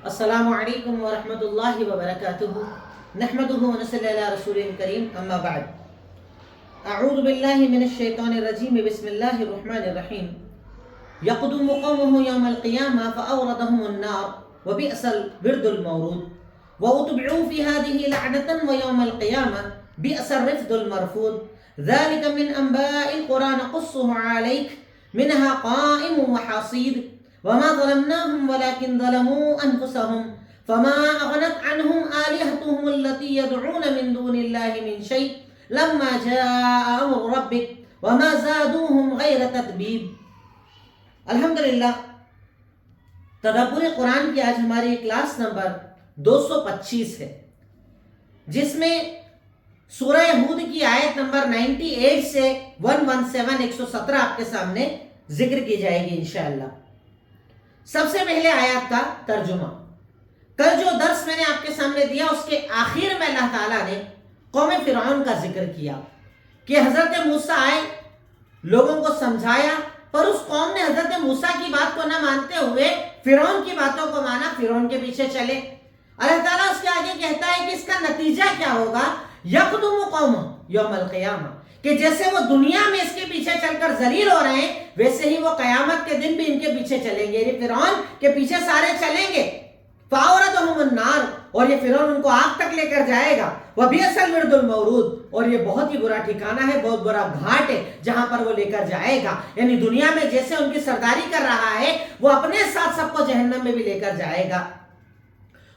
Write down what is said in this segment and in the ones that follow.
السلام علیکم ورحمۃ اللہ وبرکاتہ نحمدہ ونصلی علی رسول کریم اما بعد اعوذ باللہ من الشیطان الرجیم بسم اللہ الرحمن الرحیم یقدم قومه یوم القیامہ فاوردهم النار وبئس الورد المورود واتبعوا في هذه لعنة ويوم القيامة بئس الرفد المرفود ذلك من انباء القرى نقصه عليك منها قائم وحصيد وما ظلمناهم ولكن ظلموا أنفسهم فما أغنت عنهم آلهتهم التي يدعون من دون الله من شيء لما جاء أمر ربك وما زادوهم غير تتبيب. الحمدللہ تدبر قرآن کی آج ہماری کلاس نمبر 225 ہے، جس میں سورہ ہود کی آیت نمبر 98 سے 117 آپ کے سامنے ذکر کی جائے گی انشاءاللہ. سب سے پہلے آیات کا ترجمہ. کل جو درس میں نے آپ کے سامنے دیا اس کے آخر میں اللہ تعالیٰ نے قوم فرعون کا ذکر کیا کہ حضرت موسیٰ آئے، لوگوں کو سمجھایا، پر اس قوم نے حضرت موسیٰ کی بات کو نہ مانتے ہوئے فرعون کی باتوں کو مانا، فرعون کے پیچھے چلے. اللہ تعالیٰ اس کے آگے کہتا ہے کہ اس کا نتیجہ کیا ہوگا. یقدم قوم یوم القیامہ، کہ جیسے وہ دنیا میں اس کے پیچھے چل کر ذلیل ہو رہے ہیں، ویسے ہی وہ قیامت کے دن بھی ان کے پیچھے چلیں گے، یعنی فرعون کے پیچھے سارے چلیں گے. فاوردهم النار، اور یہ فرعون ان کو آگ تک لے کر جائے گا. وبئس الورد المورود، اور یہ بہت ہی برا ٹھکانہ ہے، بہت برا گھاٹ ہے جہاں پر وہ لے کر جائے گا. یعنی دنیا میں جیسے ان کی سرداری کر رہا ہے، وہ اپنے ساتھ سب کو جہنم میں بھی لے کر جائے گا.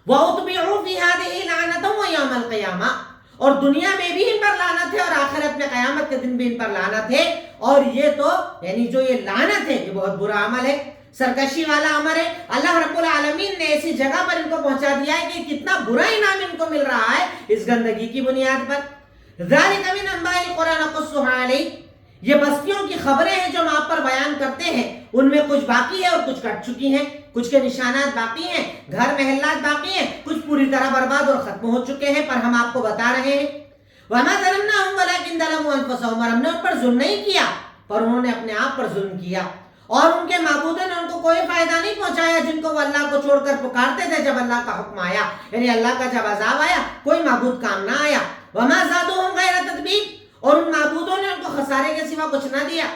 وَأُتْبِعُوا فِي هَذِهِ لَعْنَةً وَيَوْمَ الْقِيَامَةِ، اور دنیا میں بھی ان پر لعنت ہے اور آخرت میں قیامت کے دن بھی ان پر لعنت ہے. اور یہ تو یعنی جو یہ لعنت ہے یہ بہت برا عمل ہے، سرکشی والا عمل ہے. اللہ رب العالمین نے ایسی جگہ پر ان کو پہنچا دیا ہے کہ کتنا برا انعام ان کو مل رہا ہے اس گندگی کی بنیاد پر. ذَلِكَ مِنْ أَنْبَاءِ الْقُرَىٰ نَقُصُّهُ عَلَيْكَ، یہ بستیوں کی خبریں ہیں جو ہم آپ پر بیان کرتے ہیں. ان میں کچھ باقی ہے اور کچھ کٹ چکی ہیں، کچھ کے نشانات باقی ہیں، گھر محلات باقی ہیں، کچھ پوری طرح برباد اور ختم ہو چکے ہیں، پر ہم آپ کو بتا رہے ہیں. وَمَا ظَلَمْنَاهُمْ وَلَكِنْ ظَلَمُوا أَنفُسَهُمْ، اور ہم نے ان پر ظلم نہیں کیا پر انہوں نے اپنے آپ پر ظلم کیا. اور ان کے معبودوں نے ان کو کوئی فائدہ نہیں پہنچایا جن کو وہ اللہ کو چھوڑ کر پکارتے تھے. جب اللہ کا حکم آیا، یعنی اللہ کا جب عذاب آیا، کوئی معبود کام نہ آیا. وَمَا زَادُوهُمْ غَيْرَ تَتْبِيبٍ، اور ان معبودوں نے ان کو خسارے کے سوا کچھ نہ دیا،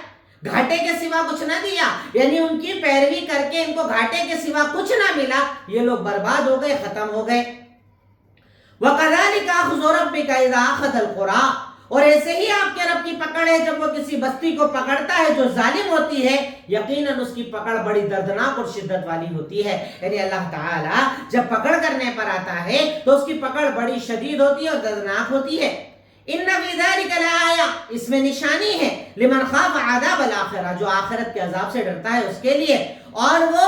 گھاٹے کے سوا کچھ نہ دیا. یعنی ان کی پیروی کر کے ان کو گھاٹے کے سوا کچھ نہ ملا، یہ لوگ برباد ہو گئے، ختم ہو گئے. وَكَذَلِكَ أَخْذُ رَبِّكَ إِذَا أَخَذَ الْقُرَىٰ، اور ایسے ہی آپ کے رب کی پکڑ ہے جب وہ کسی بستی کو پکڑتا ہے جو ظالم ہوتی ہے، یقیناً اس کی پکڑ بڑی دردناک اور شدت والی ہوتی ہے. یعنی اللہ تعالیٰ جب پکڑ کرنے پر آتا ہے تو اس کی پکڑ بڑی شدید ہوتی ہے اور دردناک ہوتی ہے. اِنَّ فِي ذَلِكَ لَآیَةً، اس میں نشانی ہے، لمن خاف عذاب الآخرہ، جو آخرت کے عذاب سے ڈرتا ہے اس کے لیے. اور وہ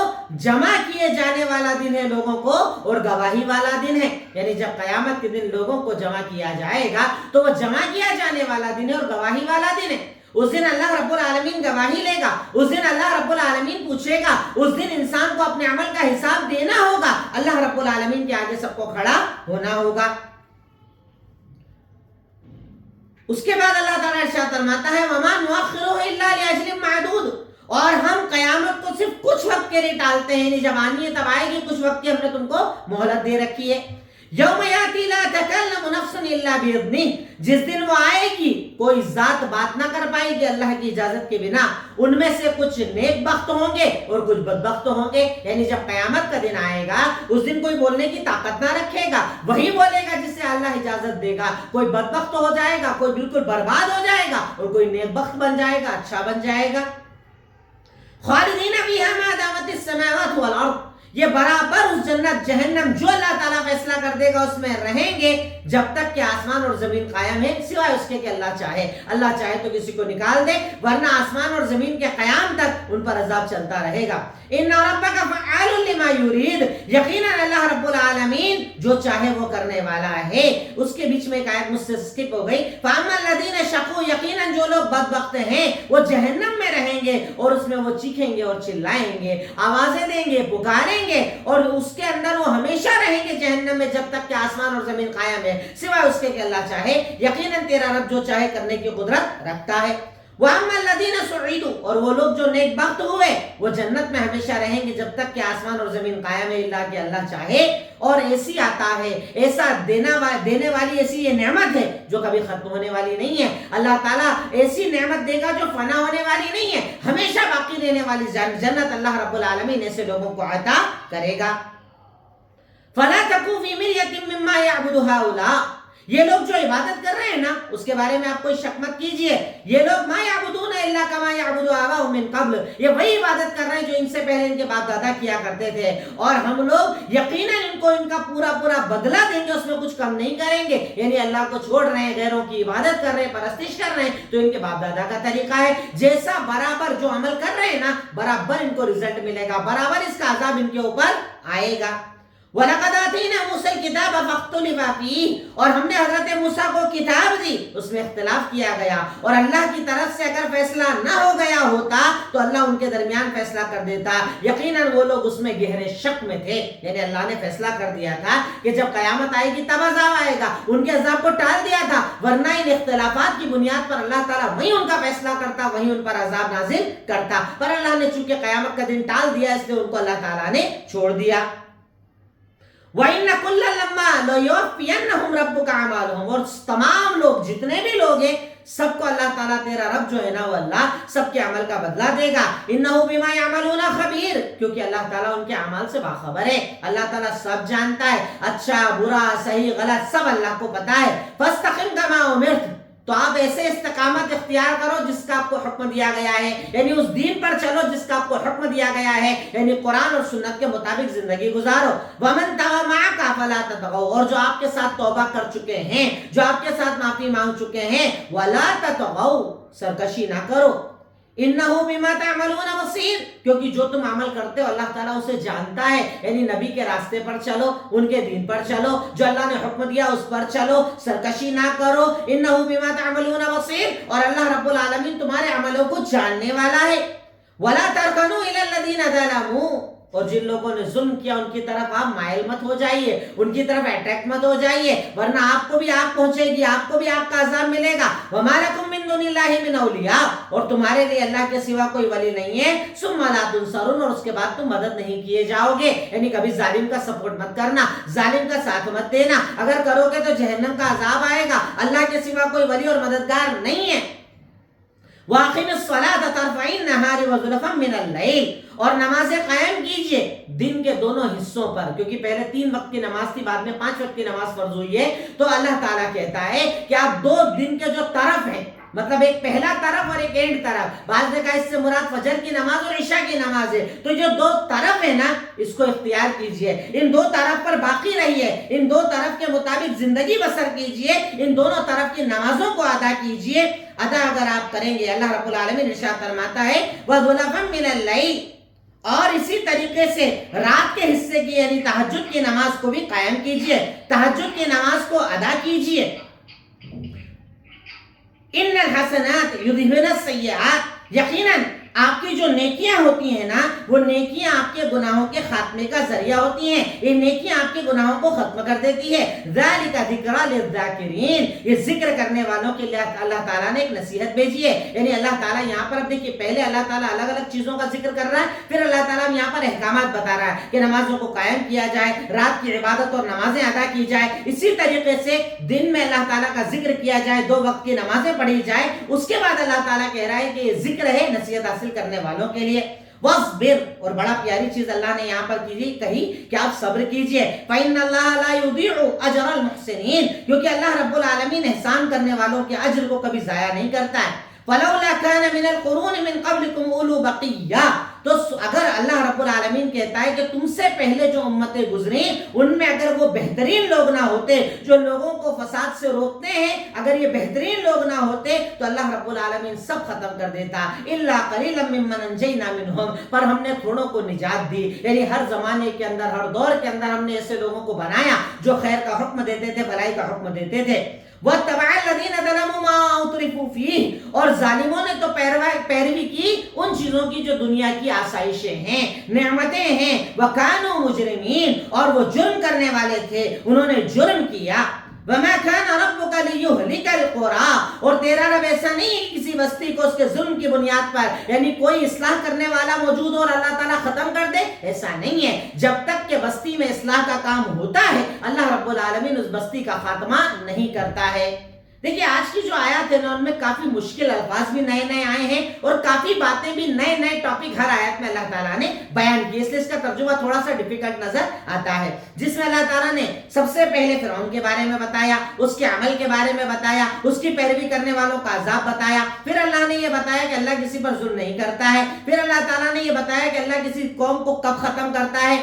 جمع کیے جانے والا دن ہے لوگوں کو، اور گواہی والا دن ہے. یعنی جب قیامت کے دن لوگوں کو جمع کیا جائے گا تو وہ جمع کیا جانے والا دن ہے اور گواہی والا دن ہے. اس دن اللہ رب العالمین گواہی لے گا، اس دن اللہ رب العالمین پوچھے گا، اس دن انسان کو اپنے عمل کا حساب دینا ہوگا، اللہ رب العالمین کے آگے سب کو کھڑا ہونا ہوگا. اس کے بعد اللہ تعالیٰ ارشاد فرماتا ہے وَمَا نُؤَخِّرُهُ إِلَّا لِأَجْلٍ مَعْدُودٍ، اور ہم قیامت کو صرف کچھ وقت کے لیے ٹالتے ہیں، یعنی جب آنی ہے تب آئے گی، کچھ وقت کی ہم نے تم کو مہلت دے رکھی ہے. یوم یاتی لا تکلم نفس الا باذنہ، جس دن وہ آئے گی کوئی ذات بات نہ کر پائے گی اللہ کی اجازت کے بنا. ان میں سے کچھ نیک بخت ہوں گے اور کچھ بدبخت ہوں گے. یعنی جب قیامت کا دن آئے گا اس دن کوئی بولنے کی طاقت نہ رکھے گا، وہی بولے گا جس سے اللہ اجازت دے گا. کوئی بدبخت ہو جائے گا، کوئی بالکل برباد ہو جائے گا، اور کوئی نیک بخت بن جائے گا، اچھا بن جائے گا. خالدین فیہا ما دامت السماوات والارض، یہ برابر اس جنت جہنم جو اللہ تعالیٰ فیصلہ کر دے گا اس میں رہیں گے جب تک کہ آسمان اور زمین قائم ہے، سوائے اس کے کہ اللہ چاہے. اللہ چاہے تو کسی کو نکال دے، ورنہ آسمان اور زمین کے قیام تک ان پر عذاب چلتا رہے گا. ان ربک فعال لما یرید، یقیناً اللہ رب العالمین جو چاہے وہ کرنے والا ہے. اس کے بیچ میں ایک آیت مجھ سے سکپ ہو گئی. فاما الذین شقوا، یقیناً جو لوگ بدبخت ہیں وہ جہنم میں رہیں گے اور اس میں وہ چیخیں گے اور چلائیں گے، آوازیں دیں گے، پکاریں گے، اور اس کے اندر وہ ہمیشہ رہیں گے جہنم میں جب تک کہ آسمان اور زمین قائم ہے، سوائے اس کے کہ اللہ چاہے. یقیناً تیرا رب جو چاہے کرنے کی قدرت رکھتا ہے. وَأَمَّا الَّذِينَ سُعِدُوا، اور وہ لوگ جو نیک بخت ہوئے وہ جنت میں ہمیشہ رہیں گے جب تک کہ آسمان اور زمین قائم ہے، اللہ کہ اللہ چاہے. اور ایسی عطا ہے، ایسا دینے والی ایسی یہ نعمت ہے جو کبھی ختم ہونے والی نہیں ہے. اللہ تعالیٰ ایسی نعمت دے گا جو فنا ہونے والی نہیں ہے، ہمیشہ باقی رہنے والی جنت اللہ رب العالمین ایسے لوگوں کو عطا کرے گا. فَلَا تَكُوا فِي مِرْيَةٍ مِّمَّا يَعْبُدُ هَؤُلَاءِ، یہ لوگ جو عبادت کر رہے ہیں نا اس کے بارے میں آپ کوئی شک مت کیجئے. یہ لوگ ما یعبدون الا کما یعبد آباؤہم من قبل، یہ وہی عبادت کر رہے ہیں جو ان سے پہلے ان کے باپ دادا کیا کرتے تھے، اور ہم لوگ یقیناً ان کو ان کا پورا بدلہ دیں گے، اس میں کچھ کم نہیں کریں گے. یعنی اللہ کو چھوڑ رہے ہیں، غیروں کی عبادت کر رہے ہیں، پرستش کر رہے ہیں، تو ان کے باپ دادا کا طریقہ ہے. جیسا برابر جو عمل کر رہے ہیں نا برابر ان کو رزلٹ ملے گا، برابر اس کا عذاب ان کے اوپر آئے گا. وَلَقَدْ آتَيْنَا مُوسَى الْكِتَابَ فَاخْتُلِفَ فِيهِ، اور ہم نے حضرت موسیٰ کو کتاب دی، اس میں اختلاف کیا گیا، اور اللہ کی طرف سے اگر فیصلہ نہ ہو گیا ہوتا تو اللہ ان کے درمیان فیصلہ کر دیتا. یقیناً وہ لوگ اس میں گہرے شک میں تھے. یعنی اللہ نے فیصلہ کر دیا تھا کہ جب قیامت آئے گی تب عذاب آئے گا، ان کے عذاب کو ٹال دیا تھا، ورنہ ان اختلافات کی بنیاد پر اللہ تعالیٰ وہی ان کا فیصلہ کرتا، وہی ان پر عذاب نازل کرتا. پر اللہ نے چونکہ قیامت کا دن ٹال دیا اس لیے ان کو اللہ تعالیٰ نے چھوڑ دیا. وَإِنَّ كُلًّا لَمَّا لَيُوَفِّيَنَّهُمْ رَبُّكَ أَعْمَالَهُمْ، اور تمام لوگ جتنے بھی لوگ ہیں سب کو اللہ تعالیٰ تیرا رب جو ہے نا وہ اللہ سب کے عمل کا بدلہ دے گا. إِنَّهُ بِمَا يَعْمَلُونَ خَبِيرٌ، کیونکہ اللہ تعالیٰ ان کے اعمال سے باخبر ہے. اللہ تعالیٰ سب جانتا ہے، اچھا برا صحیح غلط سب اللہ کو پتا ہے. فَاسْتَقِمْ كَمَا أُمِرْتَ، تو آپ ایسے استقامت اختیار کرو جس کا آپ کو حکم دیا گیا ہے، یعنی اس دین پر چلو جس کا آپ کو حکم دیا گیا ہے، یعنی قرآن اور سنت کے مطابق زندگی گزارو. وَمَن تَوَى مَعَكَ فَلَا تَطْغَوْا، اور جو آپ کے ساتھ توبہ کر چکے ہیں، جو آپ کے ساتھ معافی مانگ چکے ہیں، وَلَا تَطْغَوْا، سرکشی نہ کرو. انہو بما تعملون بصیر، کیونکہ جو تم عمل کرتے ہو اللہ تعالیٰ اسے جانتا ہے. یعنی نبی کے راستے پر چلو، ان کے دین پر چلو، جو اللہ نے حکم دیا اس پر چلو، سرکشی نہ کرو. انہو بما تعملون بصیر، اور اللہ رب العالمین تمہارے عملوں کو جاننے والا ہے. ولا ترکنوا الی الذین ظلموا، اور جن لوگوں نے ظلم کیا ان کی طرف آپ مائل مت ہو جائیے، ان کی طرف اٹریکٹ مت ہو جائیے، ورنہ آپ کو بھی آگ پہنچے گی، آپ کو بھی آگ کا عذاب ملے گا. وَمَا لَكُم مِّن دُونِ اللَّهِ مِنْ أَوْلِيَاءَ، اور تمہارے لیے اللہ کے سوا کوئی ولی نہیں ہے. ثُمَّ لَا تُنصَرُونَ، اور اس کے بعد تم مدد نہیں کیے جاؤ گے. یعنی کبھی ظالم کا سپورٹ مت کرنا، ظالم کا ساتھ مت دینا، اگر کرو گے تو جہنم کا عذاب آئے گا. اللہ کے سوا کوئی ولی اور مددگار نہیں ہے. وَأَقِمِ الصَّلَاةَ طَرْفَيِ النَّهَارِ وَزُلَفًا مِّنَ اللَّيْلِ، اور نمازیں قائم کیجئے دن کے دونوں حصوں پر، کیونکہ پہلے 3 وقت کی نماز تھی، بعد میں 5 وقت کی نماز فرض ہوئی ہے. تو اللہ تعالیٰ کہتا ہے کہ آپ 2 دن کے جو طرف ہیں، مطلب ایک پہلا طرف اور ایک اینڈ طرف، بعض نے کہا اس سے مراد فجر کی نماز اور عشاء کی نماز ہے. تو جو 2 طرف ہے نا اس کو اختیار کیجئے، ان 2 طرف پر باقی رہیے، ان 2 طرف کے مطابق زندگی بسر کیجئے، ان دونوں طرف کی نمازوں کو ادا کیجئے. ادا اگر آپ کریں گے اللہ رب العالمین ارشاد فرماتا ہے وَظُلَفًا مِّنَ اللَّيْلِ، اور اسی طریقے سے رات کے حصے کی یعنی تہجد کی نماز کو بھی قائم کیجئے، تہجد کی نماز کو ادا کیجئے. ان الحسنات یذہبن السیئات، یقیناً آپ کی جو نیکیاں ہوتی ہیں نا وہ نیکیاں آپ کے گناہوں کے خاتمے کا ذریعہ ہوتی ہیں. یہ نیکیاں آپ کے گناہوں کو ختم کر دیتی ہے. ذالک ذکریٰ للذاکرین، یہ ذکر کرنے والوں کے لیے اللہ تعالیٰ نے ایک نصیحت بھیجی ہے. یعنی اللہ تعالیٰ یہاں پر اب دیکھیے پہلے اللہ تعالیٰ الگ الگ چیزوں کا ذکر کر رہا ہے، پھر اللہ تعالیٰ یہاں پر احکامات بتا رہا ہے کہ نمازوں کو قائم کیا جائے، رات کی عبادت اور نمازیں ادا کی جائے. اسی طریقے سے دن میں اللہ تعالیٰ کا ذکر کیا جائے، 2 وقت کی نمازیں پڑھی جائے. اس کے بعد اللہ تعالیٰ کہہ رہا ہے کہ یہ ذکر ہے نصیحت حاصل کرنے والوں کے لیے. وَاصْبِرْ، اور بڑا پیاری چیز اللہ نے یہاں پر کہی کہ آپ صبر کیجئے. فَإِنَّ اللَّهَ لَا يُضِيعُ أَجْرَ الْمُحْسِنِينَ، کیونکہ اللہ رب العالمین احسان کرنے والوں کے اجر کو کبھی ضائع نہیں کرتا ہے. فَلَوْلَا كَانَ مِنَ الْقُرُونِ مِنْ قَبْلِكُمْ أُولُو بَقِيَّةٍ، تو اگر اللہ رب العالمین کہتا ہے کہ تم سے پہلے جو امتیں گزری ان میں اگر وہ بہترین لوگ نہ ہوتے جو لوگوں کو فساد سے روکتے ہیں، اگر یہ بہترین لوگ نہ ہوتے تو اللہ رب العالمین سب ختم کر دیتا. الا قلیلا ممن انجینا منہم، پر ہم نے تھوڑوں کو نجات دی. یعنی ہر زمانے کے اندر، ہر دور کے اندر ہم نے ایسے لوگوں کو بنایا جو خیر کا حکم دیتے تھے، بھلائی کا حکم دیتے تھے. وَاتَّبَعَ الَّذِينَ ظَلَمُوا مَا أُتْرِفُوا فِيهِ، اور ظالموں نے تو پیروی کی ان چیزوں کی جو دنیا کی آسائشیں ہیں، نعمتیں ہیں. وَكَانُوا مُجْرِمِينَ، اور وہ جرم کرنے والے تھے، انہوں نے جرم کیا. وَمَا كَانَ رَبُّكَ لِيُهْلِكَ الْقُرَىٰ، اور تیرا رب ایسا نہیں ہے کسی بستی کو اس کے ظلم کی بنیاد پر یعنی کوئی اصلاح کرنے والا موجود ہو اور اللہ تعالیٰ ختم کر دے، ایسا نہیں ہے. جب تک کہ بستی میں اصلاح کا کام ہوتا ہے اللہ رب العالمین اس بستی کا خاتمہ نہیں کرتا ہے. دیکھیے آج کی جو آیات ہے نا ان میں کافی مشکل الفاظ بھی نئے نئے آئے ہیں اور کافی باتیں بھی نئے نئے ٹاپک ہر آیت میں اللہ تعالیٰ نے بیان کی، اس لیے اس کا ترجمہ تھوڑا سا ڈیفیکلٹ نظر آتا ہے. جس میں اللہ تعالیٰ نے سب سے پہلے فرعون کے بارے میں بتایا، اس کے عمل کے بارے میں بتایا، اس کی پیروی کرنے والوں کا عذاب بتایا. پھر اللہ نے یہ بتایا کہ اللہ کسی پر ظلم نہیں کرتا ہے. پھر اللہ تعالیٰ نے یہ بتایا کہ اللہ کسی قوم کو کب ختم کرتا ہے.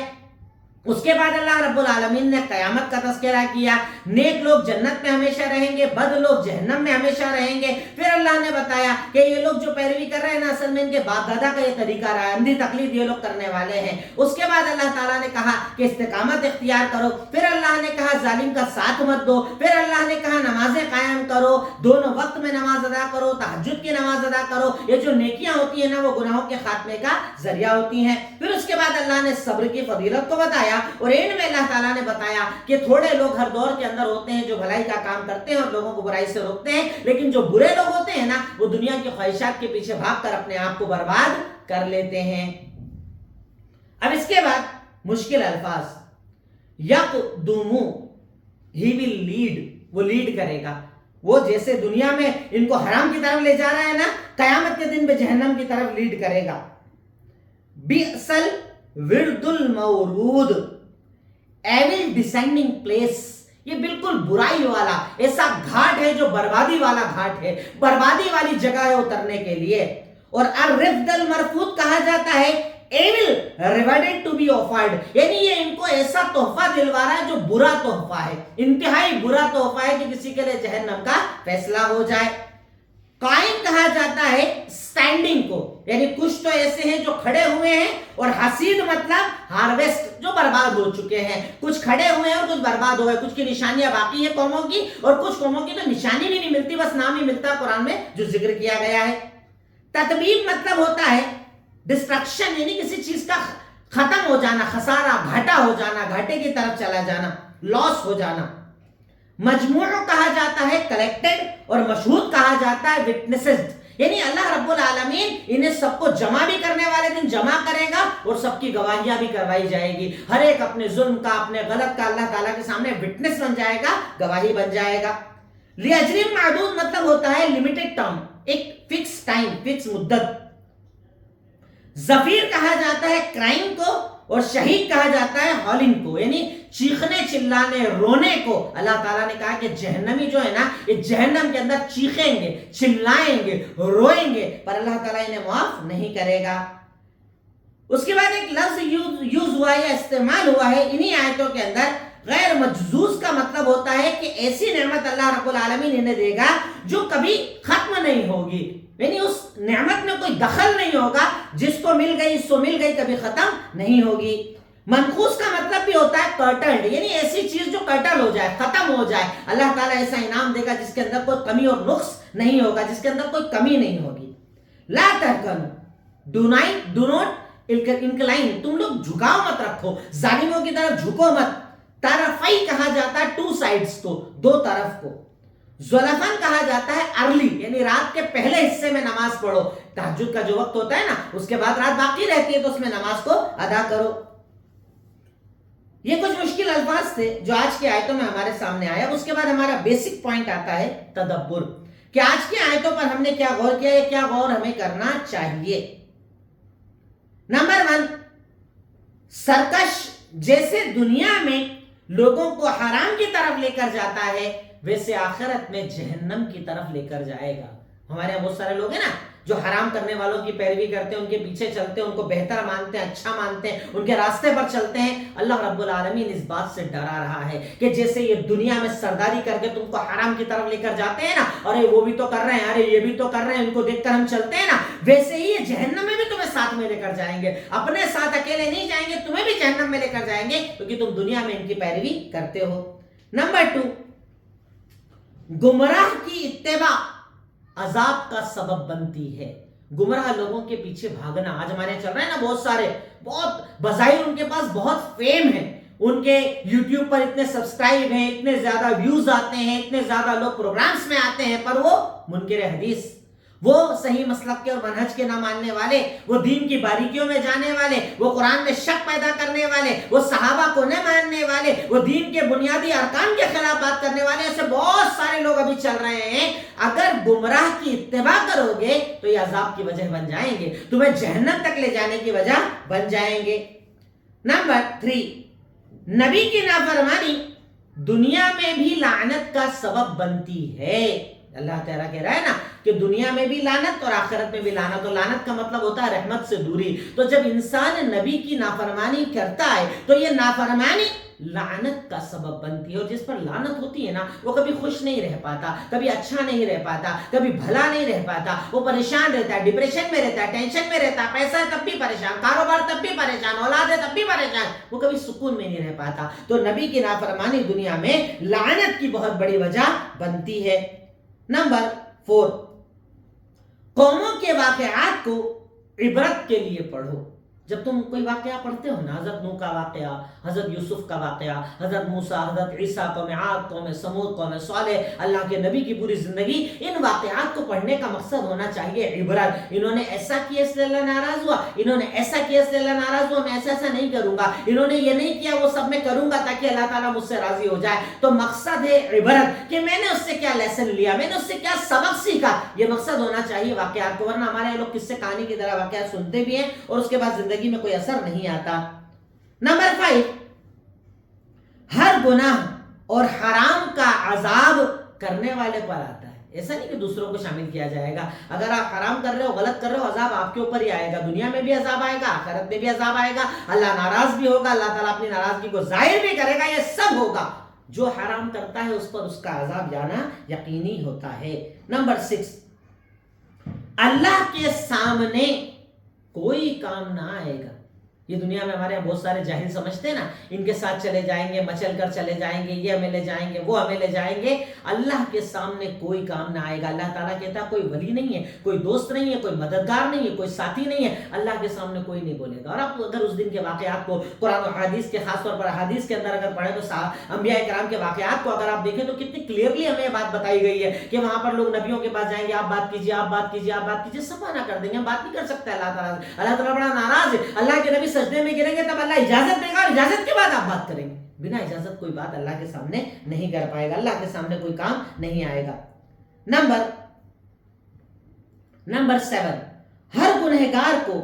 اس کے بعد اللہ رب العالمین نے قیامت کا تذکرہ کیا، نیک لوگ جنت میں ہمیشہ رہیں گے، بد لوگ جہنم میں ہمیشہ رہیں گے. پھر اللہ نے بتایا کہ یہ لوگ جو پیروی کر رہے ہیں نا اصل میں ان کے باپ دادا کا یہ طریقہ رہا ہے، اندھی تقلید یہ لوگ کرنے والے ہیں. اس کے بعد اللہ تعالیٰ نے کہا کہ استقامت اختیار کرو. پھر اللہ نے کہا ظالم کا ساتھ مت دو. پھر اللہ نے کہا نمازیں قائم کرو، دونوں وقت میں نماز ادا کرو، تہجد کی نماز ادا کرو. یہ جو نیکیاں ہوتی ہیں نا وہ گناہوں کے خاتمے کا ذریعہ ہوتی ہیں. پھر اس کے بعد اللہ نے صبر کی فضیلت کو بتایا اور اینڈ میں اللہ تعالیٰ نے بتایا کہ تھوڑے لوگ ہر دور کے اندر ہوتے ہیں جو بھلائی کا کام کرتے ہیں اور لوگوں کو برائی سے روکتے ہیں، لیکن جو برے لوگ ہوتے ہیں نا وہ دنیا کی خواہشات کے پیچھے بھاگ کر اپنے آپ کو برباد کر لیتے ہیں. اب اس کے بعد مشکل الفاظ، یقدمو، ہی ول لیڈ، وہ لیڈ کرے گا. وہ جیسے دنیا میں ان کو حرام کی طرف لے جا رہا ہے نا قیامت کے دن میں جہنم کی طرف لیڈ کرے گا. بئسل ورد المورود، ایول ڈیسینڈنگ پلیس، یہ بالکل برائی والا ایسا گھاٹ ہے جو بربادی والا گھاٹ ہے، بربادی والی جگہ ہے اترنے کے لیے. اور الرفد المرفوض کہا جاتا ہے evil rewarded to be offered, یعنی یہ ان کو ایسا تحفہ دلوا رہا ہے جو برا تحفہ ہے، انتہائی برا تحفہ ہے کہ کسی کے لیے جہنم کا فیصلہ ہو جائے. قائم کہا جاتا ہے سٹینڈنگ کو، یعنی کچھ تو ایسے ہیں جو کھڑے ہوئے ہیں، اور حسید مطلب ہارویسٹ جو برباد ہو چکے ہیں. کچھ کھڑے ہوئے ہیں اور کچھ برباد ہوئے، کچھ کی نشانیاں باقی ہیں قوموں کی اور کچھ قوموں کی تو نشانی بھی نہیں ملتی، بس نام ہی ملتا قرآن میں جو ذکر کیا گیا ہے. تطبیب مطلب ہوتا ہے ڈسٹرکشن، یعنی کسی چیز کا ختم ہو جانا، خسارہ، گھاٹا ہو جانا، گھاٹے کی طرف چلا جانا، لاس ہو جانا. مجموع کہا جاتا ہے کلیکٹڈ اور مشہود کہا جاتا ہے وٹنسڈ، یعنی اللہ رب العالمین انہیں سب کو جمع بھی کرنے والے دن جمع کرے گا اور سب کی گواہیاں بھی کروائی جائے گی. ہر ایک اپنے ظلم کا، اپنے غلط کا اللہ تعالیٰ کے سامنے وٹنس بن جائے گا، گواہی بن جائے گا. لیجرم معدود مطلب ہوتا ہے لمیٹڈ ٹرم، ایک فکس ٹائم، فکس مدت. زفیر کہا جاتا ہے کرائم کو اور شہید کہا جاتا ہے ہالنگ کو، یعنی چیخنے چلانے رونے کو. اللہ تعالیٰ نے کہا کہ جہنمی جو ہے نا یہ جہنم کے اندر چیخیں گے، چلائیں گے، روئیں گے، پر اللہ تعالیٰ انہیں معاف نہیں کرے گا. اس کے بعد ایک لفظ یوز ہوا ہے یا استعمال ہوا ہے انہی آیتوں کے اندر، غیر مجزوز کا مطلب ہوتا ہے کہ ایسی نعمت اللہ رب العالمین انہیں دے گا جو کبھی ختم نہیں ہوگی، یعنی اس نعمت میں کوئی دخل نہیں ہوگا، جس کو مل گئی سو مل گئی، کبھی ختم نہیں ہوگی. منقوص کا مطلب بھی ہوتا ہے کرٹلڈ، یعنی ایسی چیز جو کرٹل ہو جائے، ختم ہو جائے. اللہ تعالیٰ ایسا انعام دے گا جس کے اندر کوئی کمی اور نقص نہیں ہوگا، جس کے اندر کوئی کمی نہیں ہوگی. لا تہکنوا، ڈو ناٹ انکلائن، تم لوگ جھکاؤ مت رکھو، ظالموں کی طرف جھکو مت. طرفی کہا جاتا ہے ٹو سائڈز کو، دو طرف کو. زلفن کہا جاتا ہے ارلی، یعنی رات کے پہلے حصے میں نماز پڑھو. تہجد کا جو وقت ہوتا ہے نا اس کے بعد رات باقی رہتی ہے تو اس میں نماز کو ادا کرو. یہ کچھ مشکل الفاظ تھے جو آج کی آیتوں میں ہمارے سامنے آیا. اس کے بعد ہمارا بیسک پوائنٹ آتا ہے تدبر، کہ آج کی آیتوں پر ہم نے کیا غور کیا، یا کیا غور ہمیں کرنا چاہیے. نمبر 1، سرکش جیسے دنیا میں لوگوں کو حرام کی طرف لے کر جاتا ہے ویسے آخرت میں جہنم کی طرف لے کر جائے گا. ہمارے یہاں بہت سارے لوگ ہیں نا جو حرام کرنے والوں کی پیروی کرتے ہیں، ان کے پیچھے چلتے ہیں، ان کو بہتر مانتے ہیں، اچھا مانتے ہیں، ان کے راستے پر چلتے ہیں. اللہ رب العالمین اس بات سے ڈرا رہا ہے کہ جیسے یہ دنیا میں سرداری کر کے تم کو حرام کی طرف لے کر جاتے ہیں نا، ارے وہ بھی تو کر رہے ہیں، ارے یہ بھی تو کر رہے ہیں، ان کو دیکھ کر ہم چلتے ہیں نا، ویسے ہی یہ جہنم میں بھی تمہیں ساتھ میں لے کر جائیں گے. اپنے ساتھ اکیلے نہیں جائیں گے، تمہیں بھی جہنم میں لے کر جائیں گے کیونکہ تم دنیا میں ان کی پیروی کرتے ہو. نمبر 2، گمراہ کی اتباع عذاب کا سبب بنتی ہے. گمراہ لوگوں کے پیچھے بھاگنا، آج ہمارے چل رہے ہیں نا بہت سارے، بہت بظاہر ان کے پاس بہت فیم ہے، ان کے یوٹیوب پر اتنے سبسکرائب ہیں، اتنے زیادہ ویوز آتے ہیں، اتنے زیادہ لوگ پروگرامز میں آتے ہیں، پر وہ منکر حدیث، وہ صحیح مسلک کے اور منہج کے نہ ماننے والے، وہ دین کی باریکیوں میں جانے والے، وہ قرآن میں شک پیدا کرنے والے، وہ صحابہ کو نہ ماننے والے، وہ دین کے بنیادی ارکان کے خلاف بات کرنے والے، ایسے بہت سارے لوگ ابھی چل رہے ہیں۔ اگر گمراہ کی اتباع کرو گے تو یہ عذاب کی وجہ بن جائیں گے، تمہیں جہنم تک لے جانے کی وجہ بن جائیں گے۔ نمبر 3، نبی کی نافرمانی دنیا میں بھی لعنت کا سبب بنتی ہے۔ اللہ تعالیٰ کہہ رہا ہے نا کہ دنیا میں بھی لعنت اور آخرت میں بھی لعنت، اور لعنت کا مطلب ہوتا ہے رحمت سے دوری۔ تو جب انسان نبی کی نافرمانی کرتا ہے تو یہ نافرمانی لعنت کا سبب بنتی ہے، اور جس پر لعنت ہوتی ہے نا وہ کبھی خوش نہیں رہ پاتا، کبھی اچھا نہیں رہ پاتا، کبھی بھلا نہیں رہ پاتا، وہ پریشان رہتا ہے، ڈپریشن میں رہتا ہے، ٹینشن میں رہتا ہے، پیسہ ہے تب بھی پریشان، کاروبار تب بھی پریشان، اولاد ہے تب بھی پریشان، وہ کبھی سکون میں نہیں رہ پاتا۔ تو نبی کی نافرمانی دنیا میں لعنت کی بہت بڑی وجہ بنتی ہے۔ نمبر 4، قوموں کے واقعات کو عبرت کے لیے پڑھو۔ جب تم کوئی واقعہ پڑھتے ہو نا، حضرت نوح کا واقعہ، حضرت یوسف کا واقعہ، حضرت موسیٰ، حضرت عیسیٰ، قوم عاد، قوم سمود، قوم صالح، اللہ کے نبی کی پوری زندگی، ان واقعات کو پڑھنے کا مقصد ہونا چاہیے عبرت۔ انہوں نے ایسا کیا اس لیے اللہ ناراض ہوا، انہوں نے ایسا کیا اس لیے اللہ ناراض ہوا، میں ایسا نہیں کروں گا، انہوں نے یہ نہیں کیا وہ سب میں کروں گا تاکہ اللہ تعالیٰ مجھ سے راضی ہو جائے۔ تو مقصد ہے عبرت، کہ میں نے اس سے کیا لیسن لیا، میں نے اس سے کیا سبق سیکھا، یہ مقصد ہونا چاہیے واقعات کو، ورنہ ہمارے لوگ قصے کہانی کی طرح واقعات سنتے بھی ہیں اور اس کے بعد زندگی میں کوئی اثر نہیں آتا۔ نمبر 5، ہر گناہ اور حرام کا عذاب کرنے والے پر آتا ہے۔ ایسا نہیں کہ دوسروں کو شامل کیا جائے گا، اگر آپ حرام کر رہے ہو، غلط کر رہے ہو، عذاب آپ کے اوپر ہی آئے گا، دنیا میں بھی عذاب آئے گا، آخرت میں بھی عذاب آئے گا، اللہ ناراض بھی ہوگا، اللہ تعالیٰ اپنی ناراضگی کو ظاہر بھی کرے گا، یہ سب ہوگا۔ جو حرام کرتا ہے اس پر اس کا عذاب جانا یقینی ہوتا ہے۔ نمبر 6، اللہ کے سامنے کوئی کام نہ آئے گا۔ یہ دنیا میں ہمارے یہاں بہت سارے جاہل سمجھتے ہیں نا، ان کے ساتھ چلے جائیں گے، مچل کر چلے جائیں گے، یہ ہمیں لے جائیں گے، وہ ہمیں لے جائیں گے، اللہ کے سامنے کوئی کام نہ آئے گا۔ اللہ تعالیٰ کہتا ہے کوئی ولی نہیں ہے، کوئی دوست نہیں ہے، کوئی مددگار نہیں ہے، کوئی ساتھی نہیں ہے، اللہ کے سامنے کوئی نہیں بولے گا۔ اور آپ اگر اس دن کے واقعات کو قرآن و حدیث کے، خاص طور پر حدیث کے اندر اگر پڑھیں تو انبیاء کرام کے واقعات کو اگر آپ دیکھیں تو کتنی کلیئرلی ہمیں یہ بات بتائی گئی ہے کہ وہاں پر لوگ نبیوں کے پاس جائیں گے، آپ بات کیجیے، آپ بات کیجیے، آپ بات کیجیے، سب منع کر دیں گے، ہم بات نہیں کر سکتے اللہ تعالیٰ سے، اللہ تعالیٰ بڑا ناراض ہے، اللہ کے نبی سجدے میں گریں گے تب اللہ اجازت دے گا، اور اجازت کے بعد آپ بات کریں گے، بنا اجازت کوئی بات اللہ کے سامنے نہیں کر پائے گا، اللہ کے سامنے کوئی کام نہیں آئے گا۔ نمبر 7، ہر گنہگار کو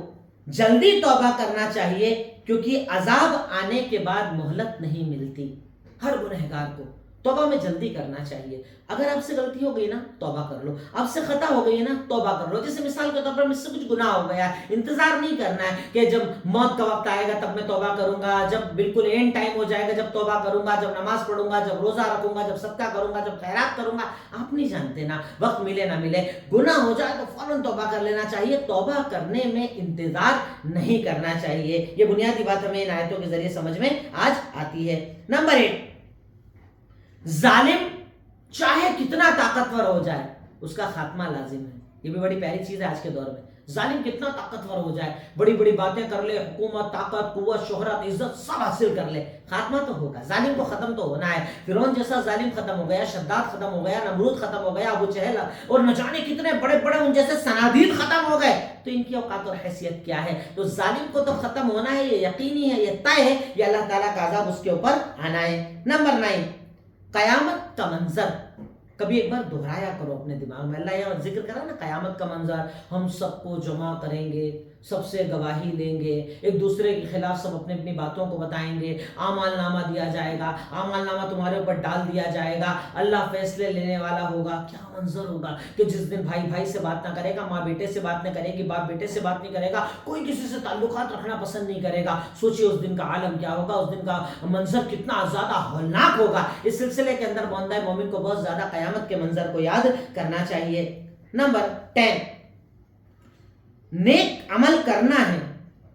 جلدی توبہ کرنا چاہیے کیونکہ عذاب آنے کے بعد مہلت نہیں ملتی۔ ہر گنہگار کو توبہ میں جلدی کرنا چاہیے۔ اگر آپ سے غلطی ہو گئی نا توبہ کر لو، آپ سے خطا ہو گئی ہے نا توبہ کر لو۔ جیسے مثال کے طور پر مجھ سے کچھ گناہ ہو گیا ہے، انتظار نہیں کرنا ہے کہ جب موت کا وقت آئے گا تب میں توبہ کروں گا، جب بالکل اینڈ ٹائم ہو جائے گا جب توبہ کروں گا، جب نماز پڑھوں گا، جب روزہ رکھوں گا، جب صدقہ کروں گا، جب خیرات کروں گا۔ آپ نہیں جانتے نا، وقت ملے نہ ملے، گناہ ہو جائے تو فوراً توبہ کر لینا چاہیے، توبہ کرنے میں انتظار نہیں کرنا چاہیے۔ یہ بنیادی بات ہمیں ان آیتوں کے ذریعے سمجھ میں آج آتی ہے۔ نمبر 8، ظالم چاہے کتنا طاقتور ہو جائے اس کا خاتمہ لازم ہے۔ یہ بھی بڑی پیاری چیز ہے آج کے دور میں، ظالم کتنا طاقتور ہو جائے، بڑی بڑی باتیں کر لے، حکومت، طاقت، قوت، شہرت، عزت سب حاصل کر لے، خاتمہ تو ہوگا، ظالم کو ختم تو ہونا ہے۔ فرعون جیسا ظالم ختم ہو گیا، شداد ختم ہو گیا، نمرود ختم ہو گیا، ابو جہل اور نہ جانے کتنے بڑے بڑے ان جیسے صنادید ختم ہو گئے، تو ان کی اوقات اور حیثیت کیا ہے؟ تو ظالم کو تو ختم ہونا ہے، یہ یقینی ہے، یہ طے ہے، یہ اللہ تعالیٰ کا عذاب اس کے اوپر آنا ہے۔ نمبر 9، قیامت کا منظر کبھی ایک بار دہرایا کرو اپنے دماغ میں۔ اللہ یہ ذکر کرا نا قیامت کا منظر، ہم سب کو جمع کریں گے، سب سے گواہی لیں گے، ایک دوسرے کے خلاف سب اپنی اپنی باتوں کو بتائیں گے، اعمال نامہ دیا جائے گا، اعمال نامہ تمہارے اوپر ڈال دیا جائے گا، اللہ فیصلے لینے والا ہوگا۔ کیا منظر ہوگا کہ جس دن بھائی بھائی سے بات نہ کرے گا، ماں بیٹے سے بات نہ کرے گی، باپ بیٹے سے بات نہیں کرے گا، کوئی کسی سے تعلقات رکھنا پسند نہیں کرے گا۔ سوچئے اس دن کا عالم کیا ہوگا، اس دن کا منظر کتنا زیادہ ہولناک ہوگا۔ اس سلسلے کے اندر بندہ مومن کو بہت زیادہ قیامت کے منظر کو یاد کرنا چاہیے۔ نمبر 10، نیک عمل کرنا ہے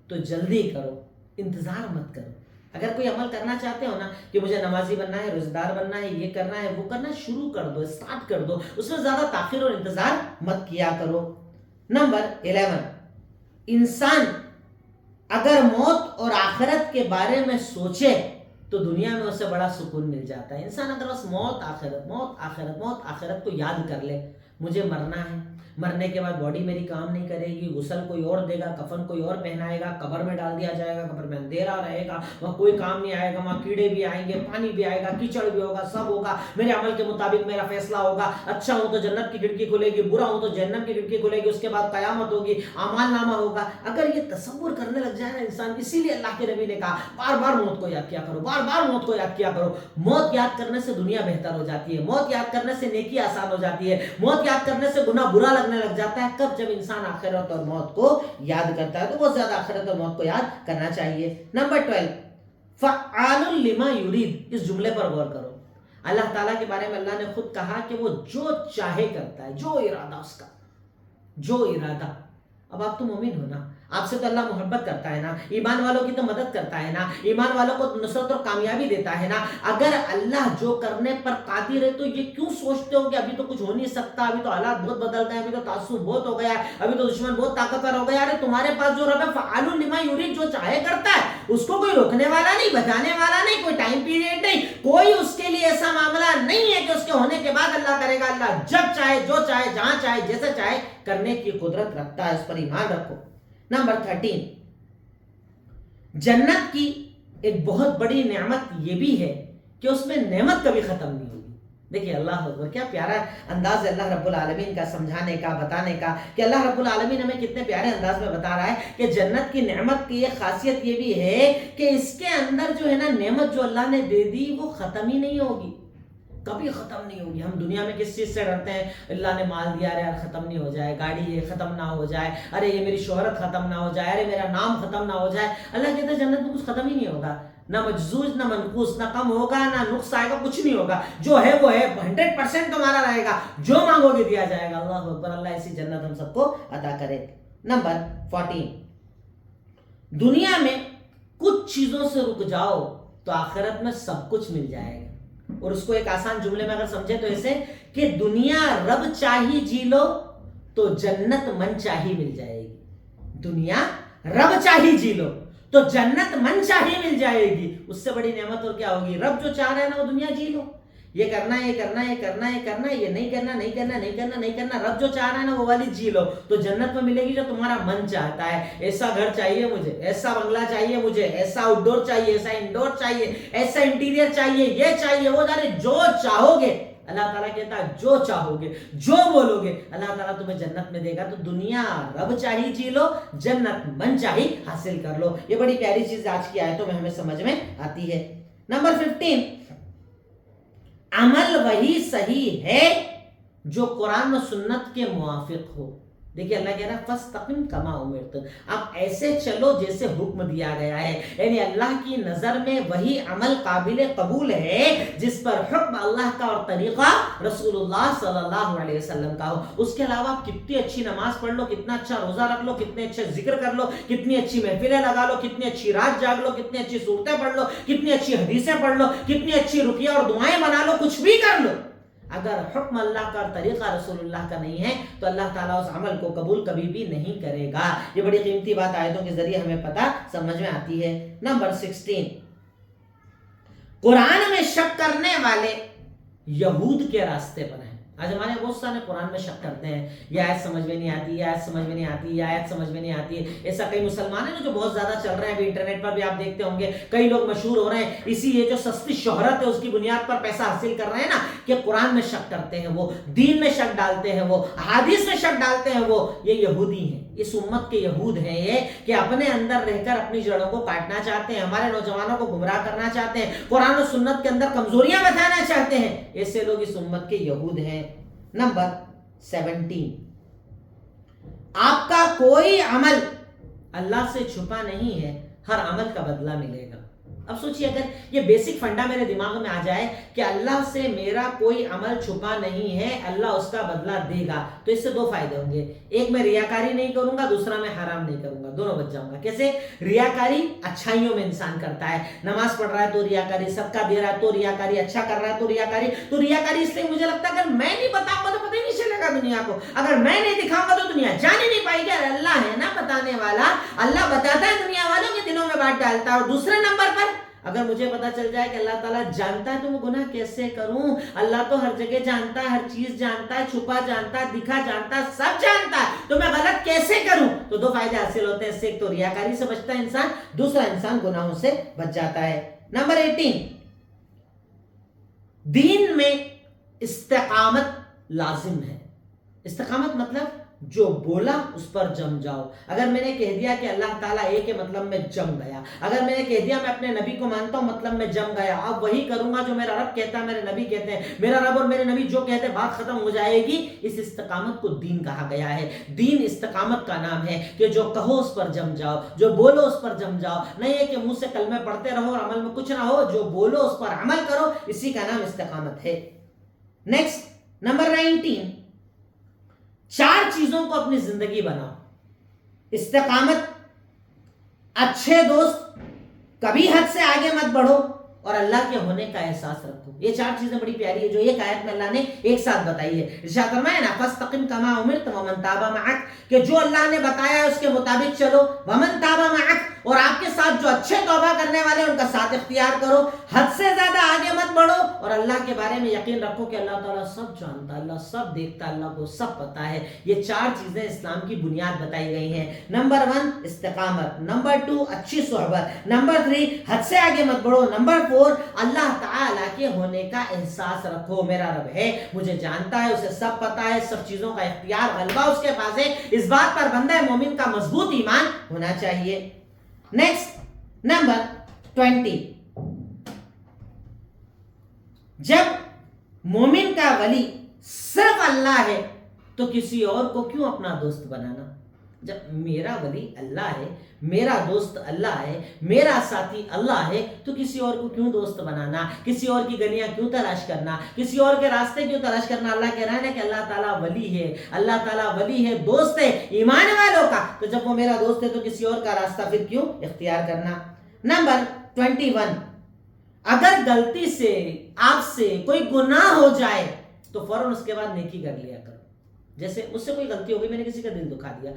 تو جلدی کرو، انتظار مت کرو۔ اگر کوئی عمل کرنا چاہتے ہو نا کہ مجھے نمازی بننا ہے، روزہ دار بننا ہے، یہ کرنا ہے، وہ کرنا، شروع کر دو، اسٹارٹ کر دو، اس میں زیادہ تاخیر اور انتظار مت کیا کرو۔ نمبر 11، انسان اگر موت اور آخرت کے بارے میں سوچے تو دنیا میں اسے بڑا سکون مل جاتا ہے. انسان اگر بس موت آخرت موت آخرت موت آخرت کو یاد کر لے, مجھے مرنا ہے, مرنے کے بعد باڈی میری کام نہیں کرے گی, غسل کوئی اور دے گا, کفن کوئی اور پہنائے گا, قبر میں ڈال دیا جائے گا, قبر میں اندھیرا رہے گا, وہاں کوئی کام نہیں آئے گا, وہاں کیڑے بھی آئیں گے, پانی بھی آئے گا, کیچڑ بھی ہوگا, سب ہوگا, میرے عمل کے مطابق میرا فیصلہ ہوگا, اچھا ہوں تو جنت کی کھڑکی کھلے گی, برا ہوں تو جہنم کی کھڑکی کھلے گی, اس کے بعد قیامت ہوگی, اعمال نامہ ہوگا. اگر یہ تصور کرنے لگ جائے نا انسان, اسی لیے اللہ کے نبی نے کہا بار بار موت کو یاد کیا کرو, بار بار موت کو یاد کیا کرو. موت یاد کرنے سے دنیا بہتر ہو جاتی ہے, موت یاد کرنے سے نیکی آسان ہو جاتی ہے, موت یاد کرنے سے گناہ برا لگنے لگ جاتا ہے. جب انسان آخرت اور موت کو یاد کرتا ہے تو بہت زیادہ آخرت اور موت کو یاد کرنا چاہیے. نمبر 12 فعال لما یرید. اس جملے پر غور کرو. اللہ تعالیٰ کے بارے میں اللہ نے خود کہا کہ وہ جو چاہے کرتا ہے, جو ارادہ اس کا, جو ارادہ. اب آپ تو مومن ہو نا, آپ سے تو اللہ محبت کرتا ہے نا, ایمان والوں کی تو مدد کرتا ہے نا, ایمان والوں کو نصرت اور کامیابی دیتا ہے نا. اگر اللہ جو کرنے پر قادر ہے تو یہ کیوں سوچتے ہو کہ ابھی تو کچھ ہو نہیں سکتا, ابھی تو حالات بہت بدل گئے, ابھی تو تعصب بہت ہو گیا ہے, ابھی تو دشمن بہت طاقتور ہو گیا. ارے تمہارے پاس جو رب ہے فعال لما یرید, جو چاہے کرتا ہے, اس کو کوئی روکنے والا نہیں, بچانے والا نہیں, کوئی ٹائم پیریڈ نہیں, کوئی اس کے لیے ایسا معاملہ نہیں ہے کہ اس کے ہونے کے بعد اللہ کرے گا. اللہ جب چاہے, جو چاہے, جہاں چاہے, جیسے چاہے کرنے کی قدرت رکھتا ہے, اس پر ایمان رکھو. نمبر 13 جنت کی ایک بہت بڑی نعمت یہ بھی ہے کہ اس میں نعمت کبھی ختم نہیں ہوگی. دیکھیے اللہ اکبر, کیا پیارا انداز ہے اللہ رب العالمین کا سمجھانے کا, بتانے کا, کہ اللہ رب العالمین ہمیں کتنے پیارے انداز میں بتا رہا ہے کہ جنت کی نعمت کی ایک خاصیت یہ بھی ہے کہ اس کے اندر جو ہے نا نعمت جو اللہ نے دے دی وہ ختم ہی نہیں ہوگی, کبھی ختم نہیں ہوگی. ہم دنیا میں کس چیز سے ڈرتے ہیں, اللہ نے مال دیا, ارے یار ختم نہیں ہو جائے, گاڑی ہے ختم نہ ہو جائے, ارے یہ میری شہرت ختم نہ ہو جائے, ارے میرا نام ختم نہ ہو جائے. اللہ کہتا ہے جنت میں کچھ ختم ہی نہیں ہوگا, نہ مجزوج نہ منقوص, نہ کم ہوگا نہ نقص آئے گا, کچھ نہیں ہوگا. جو ہے وہ ہے, 100% تمہارا رہے گا, جو مانگو گے دیا جائے گا. اللہ اکبر, اللہ ایسی جنت ہم سب کو عطا کرے. نمبر 14 دنیا میں کچھ چیزوں سے رک جاؤ تو آخرت میں سب کچھ مل جائے گا. اور اس کو ایک آسان جملے میں اگر سمجھے تو ایسے کہ دنیا رب چاہی جی لو تو جنت من چاہی مل جائے گی. دنیا رب چاہی جی لو تو جنت من چاہی مل جائے گی. اس سے بڑی نعمت اور کیا ہوگی. رب جو چاہ رہا ہے نا وہ دنیا جی لو, یہ کرنا ہے, یہ کرنا ہے, یہ کرنا ہے, یہ کرنا ہے, یہ نہیں کرنا, نہیں کرنا, نہیں کرنا, نہیں کرنا. رب جو چاہ رہا ہے نا وہ والی جی لو تو جنت میں ملے گی جو تمہارا من چاہتا ہے. ایسا گھر چاہیے مجھے, ایسا بنگلہ چاہیے مجھے, ایسا آؤٹ ڈور چاہیے, ایسا انڈور چاہیے, ایسا انٹیریئر چاہیے, یہ چاہیے, وہ چاہیے. جو چاہو گے اللہ تعالیٰ کہتا ہے جو چاہو گے, جو بولو گے اللہ تعالیٰ تمہیں جنت میں دے گا. تو دنیا رب چاہی جی لو, جنت من چاہی حاصل کر لو. یہ بڑی پیاری چیز آج کی آیتوں میں ہمیں سمجھ میں آتی ہے. نمبر 15 عمل وہی صحیح ہے جو قرآن و سنت کے موافق ہو. دیکھیے اللہ کہہ رہا ہے فاستقم کما امرت, آپ ایسے چلو جیسے حکم دیا گیا ہے. یعنی اللہ کی نظر میں وہی عمل قابل قبول ہے جس پر حکم اللہ کا اور طریقہ رسول اللہ صلی اللہ علیہ وسلم کا ہو. اس کے علاوہ آپ کتنی اچھی نماز پڑھ لو, کتنا اچھا روزہ رکھ لو, کتنے اچھے ذکر کر لو, کتنی اچھی محفلیں لگا لو, کتنی اچھی رات جاگ لو, کتنی اچھی صورتیں پڑھ لو, کتنی اچھی حدیثیں پڑھ لو, کتنی اچھی رقیہ اور دعائیں بنا لو, کچھ بھی کر لو, اگر حکم اللہ کا اور طریقہ رسول اللہ کا نہیں ہے تو اللہ تعالیٰ اس عمل کو قبول کبھی بھی نہیں کرے گا. یہ بڑی قیمتی بات آیتوں کے ذریعے ہمیں پتہ سمجھ میں آتی ہے. نمبر 16 قرآن میں شک کرنے والے یہود کے راستے پر ہیں. آج ہمارے بہت سارے قرآن میں شک کرتے ہیں, یہ آیت سمجھ میں نہیں آتی, یہ آیت سمجھ میں نہیں آتی, یہ آیت سمجھ میں نہیں آتی. ایسا کئی مسلمان ہیں نا جو بہت زیادہ چل رہے ہیں, ابھی انٹرنیٹ پر بھی آپ دیکھتے ہوں گے, کئی لوگ مشہور ہو رہے ہیں اسی یہ جو سستی شہرت ہے اس کی بنیاد پر پیسہ حاصل کر رہے ہیں نا, کہ قرآن میں شک کرتے ہیں, وہ دین میں شک ڈالتے ہیں, وہ احادیث میں شک ڈالتے ہیں. وہ یہ یہودی ہیں, اس امت کے یہود ہیں یہ, کہ اپنے اندر رہ کر اپنی جڑوں کو کاٹنا چاہتے ہیں, ہمارے نوجوانوں کو گمراہ کرنا چاہتے ہیں, قرآن و سنت کے اندر کمزوریاں بتانا چاہتے ہیں. ایسے لوگ اس امت کے یہود ہیں. نمبر 17 آپ کا کوئی عمل اللہ سے چھپا نہیں ہے, ہر عمل کا بدلہ ملے گا. اب سوچئے اگر یہ بیسک فنڈا میرے دماغ میں آ جائے کہ اللہ سے میرا کوئی عمل چھپا نہیں ہے, اللہ اس کا بدلہ دے گا, تو اس سے دو فائدے ہوں گے. ایک میں ریاکاری نہیں کروں گا, دوسرا میں حرام نہیں کروں گا, دونوں بچ جاؤں گا. کیسے؟ ریاکاری اچھائیوں میں انسان کرتا ہے, نماز پڑھ رہا ہے تو ریاکاری, صدقہ دے رہا ہے تو ریاکاری, اچھا کر رہا ہے تو ریاکاری. تو ریاکاری اس لیے مجھے لگتا ہے اگر میں نہیں بتاؤں گا تو پتہ ہی نہیں چلے گا دنیا کو, اگر میں نہیں دکھاؤں گا تو دنیا جان ہی نہیں پائے گی. اللہ ہے نا بتانے والا, اللہ بتاتا ہے دنیا والوں کے دلوں میں بات ڈالتا ہے. اور دوسرے نمبر پر اگر مجھے پتا چل جائے کہ اللہ تعالیٰ جانتا ہے تو وہ گناہ کیسے کروں؟ اللہ تو ہر جگہ جانتا ہے، ہر چیز جانتا ہے، چھپا جانتا ہے، دکھا جانتا ہے، سب جانتا ہے، تو میں غلط کیسے کروں؟ تو دو فائدے حاصل ہوتے ہیں اس سے، ایک تو ریاکاری سے بچتا ہے انسان، دوسرا انسان گناہوں سے بچ جاتا ہے۔ نمبر 18، دین میں استقامت لازم ہے۔ استقامت مطلب جو بولا اس پر جم جاؤ۔ اگر میں نے کہہ دیا کہ اللہ تعالیٰ ایک ہے، مطلب میں جم گیا۔ اگر میں نے کہہ دیا میں اپنے نبی کو مانتا ہوں، مطلب میں جم گیا۔ اب وہی کروں گا جو میرا رب کہتا ہے، میرے نبی کہتے ہیں، میرا رب اور میرے نبی جو کہتے ہیں، بات ختم ہو جائے گی۔ اس استقامت کو دین کہا گیا ہے۔ دین استقامت کا نام ہے کہ جو کہو اس پر جم جاؤ، جو بولو اس پر جم جاؤ۔ نہیں ہے کہ منہ سے کلمے پڑھتے رہو اور عمل میں کچھ نہ ہو، جو بولو اس پر عمل کرو، اسی کا نام استقامت ہے۔ نیکسٹ، نمبر 19، 4 چیزوں کو اپنی زندگی بناؤ۔ استقامت، اچھے دوست، کبھی حد سے آگے مت بڑھو، اور اللہ کے ہونے کا احساس رکھو۔ یہ 4 چیزیں بڑی پیاری ہے جو ایک آیت میں اللہ نے ایک ساتھ بتائی ہے۔ ارشاد فرمایا نا فاستقم کما امرت ومن تاب معک، کہ جو اللہ نے بتایا ہے اس کے مطابق چلو، ومن تاب معک، اور آپ کے ساتھ جو اچھے توبہ کرنے والے ان کا ساتھ اختیار کرو۔ حد سے زیادہ آگے مت بڑھو، اور اللہ کے بارے میں یقین رکھو کہ اللہ تعالیٰ سب جانتا ہے، اللہ سب دیکھتا ہے، اللہ کو سب پتا ہے۔ یہ 4 چیزیں اسلام کی بنیاد بتائی گئی ہیں۔ نمبر 1 استقامت، نمبر 2 اچھی صحبت، نمبر 3 حد سے آگے مت بڑھو، نمبر 4 اللہ تعالیٰ کے ہونے کا احساس رکھو۔ میرا رب ہے، مجھے جانتا ہے، اسے سب پتا ہے، سب چیزوں کا اختیار غلبہ اس کے پاس ہے۔ اس بات پر بندہ مومن کا مضبوط ایمان ہونا چاہیے۔ نیکسٹ، نمبر 20، جب مومن کا ولی صرف اللہ ہے تو کسی اور کو کیوں اپنا دوست بنانا؟ جب میرا ولی اللہ ہے، میرا دوست اللہ ہے، میرا ساتھی اللہ ہے، تو کسی اور کو کیوں دوست بنانا؟ کسی اور کی گلیاں کیوں تلاش کرنا؟ کسی اور کے راستے کیوں تلاش کرنا؟ اللہ کہہ رہا ہے کہ اللہ تعالیٰ ولی ہے، اللہ تعالیٰ ولی ہے، دوست ہے ایمان والوں کا، تو جب وہ میرا دوست ہے تو کسی اور کا راستہ پھر کیوں اختیار کرنا؟ نمبر 21، اگر غلطی سے آپ سے کوئی گناہ ہو جائے تو فوراً اس کے بعد نیکی کر لیا کرو۔ جیسے مجھ سے کوئی غلطی ہو گئی، میں نے کسی کا دل دکھا دیا،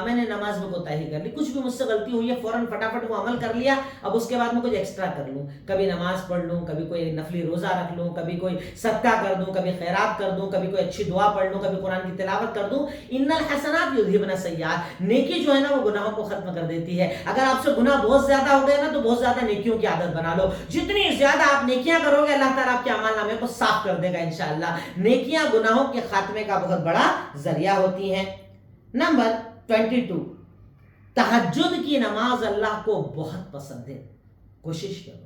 میں نے نماز میں کوتاہی کر لی، کچھ بھی مجھ سے غلطی ہوئی ہے، فوراً فٹافٹ وہ عمل کر لیا۔ اب اس کے بعد میں کچھ ایکسٹرا کر لوں، کبھی نماز پڑھ لوں، کبھی کوئی نفلی روزہ رکھ لوں، کبھی کوئی صدقہ کر دوں، کبھی خیرات کر دوں، کبھی کوئی اچھی دعا پڑھ لوں، کبھی قرآن کی تلاوت کر دوں۔ ان الحسنات یذہبن السیئات، نیکی جو ہے نا وہ گناہوں کو ختم کر دیتی ہے۔ اگر آپ سے گناہ بہت زیادہ ہو گئے نا تو بہت زیادہ نیکیوں کی عادت بنا لو۔ جتنی زیادہ آپ نیکیاں کرو گے اللہ تعالیٰ آپ کے اعمال نامے کو صاف کر دے گا انشاءاللہ۔ نیکیاں گناہوں کے خاتمے کا بہت بڑا ذریعہ ہوتی ہیں۔ نمبر 22، تہجد کی نماز اللہ کو بہت پسند ہے، کوشش کرو۔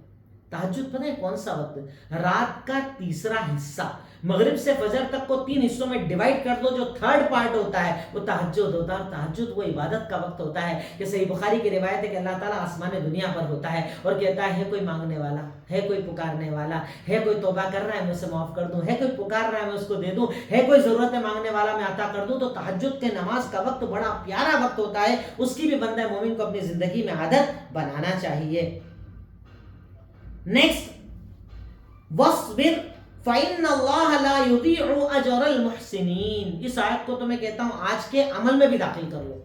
تہجد پتہ ہے کون سا وقت؟ رات کا تیسرا حصہ، مغرب سے فجر تک کو 3 حصوں میں ڈیوائیڈ کر دو، جو 3rd پارٹ ہوتا ہے وہ تہجد ہوتا ہے۔ اور تہجد وہ عبادت کا وقت ہوتا ہے کہ صحیح بخاری کی روایت ہے کہ اللہ تعالیٰ آسمان دنیا پر ہوتا ہے اور کہتا ہے کوئی مانگنے والا ہے، کوئی پکارنے والا ہے، کوئی توبہ کر رہا ہے میں اسے معاف کر دوں، ہے کوئی پکار رہا ہے میں اس کو دے دوں، ہے کوئی ضرورت مانگنے والا میں عطا کر دوں۔ تو تہجد کے نماز کا وقت بڑا پیارا وقت ہوتا ہے، اس کی بھی بندہ مومن کو اپنی زندگی میں عادت بنانا چاہیے۔ نیکسٹ، وَاصْبِرْ فَإِنَّ اللَّهَ لَا يُضِيعُ أَجْرَ الْمُحْسِنِينَ۔ اس آیت کو تو میں کہتا ہوں آج کے عمل میں بھی داخل کر لو۔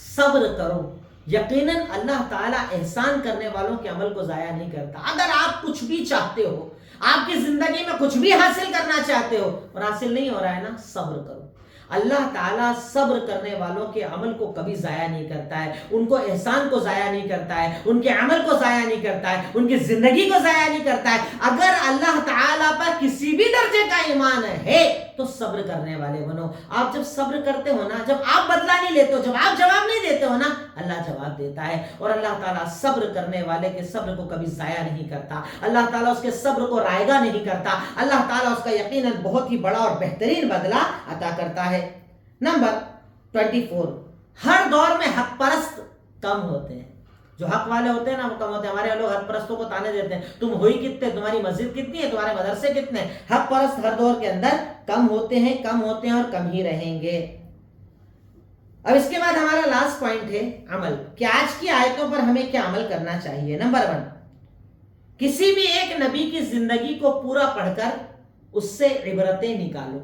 صبر کرو، یقیناً اللہ تعالیٰ احسان کرنے والوں کے عمل کو ضائع نہیں کرتا۔ اگر آپ کچھ بھی چاہتے ہو، آپ کی زندگی میں کچھ بھی حاصل کرنا چاہتے ہو اور حاصل نہیں ہو رہا ہے نا، صبر کرو۔ اللہ تعالیٰ صبر کرنے والوں کے عمل کو کبھی ضائع نہیں کرتا ہے، ان کو احسان کو ضائع نہیں کرتا ہے، ان کے عمل کو ضائع نہیں کرتا ہے، ان کی زندگی کو ضائع نہیں کرتا ہے۔ اگر اللہ تعالیٰ پر کسی بھی درجے کا ایمان ہے تو صبر کرنے والے بنو۔ آپ جب صبر کرتے ہو نا، جب آپ بدلہ نہیں لیتے ہو، جب آپ جواب نہیں دیتے ہو نا، اللہ جواب دیتا ہے۔ اور اللہ تعالیٰ صبر کرنے والے کے صبر کو کبھی ضائع نہیں کرتا، اللہ تعالیٰ اس کے صبر کو رائگاں نہیں کرتا، اللہ تعالیٰ اس کا یقیناً بہت ہی بڑا اور بہترین بدلہ عطا کرتا ہے۔ نمبر 24، ہر دور میں حق پرست کم ہوتے ہیں۔ جو حق والے ہوتے ہیں نا وہ کم ہوتے ہیں۔ ہمارے لوگ حق پرستوں کو تانے دیتے ہیں، تم ہوئی کتنے، تمہاری مسجد کتنی ہے، تمہارے مدرسے کتنے۔ حق پرست ہر دور کے اندر کم ہوتے ہیں، کم ہوتے ہیں اور کم ہی رہیں گے۔ اب اس کے بعد ہمارا لاسٹ پوائنٹ ہے عمل، کہ آج کی آیتوں پر ہمیں کیا عمل کرنا چاہیے۔ نمبر 1، کسی بھی ایک نبی کی زندگی کو پورا پڑھ کر اس سے عبرتیں نکالو۔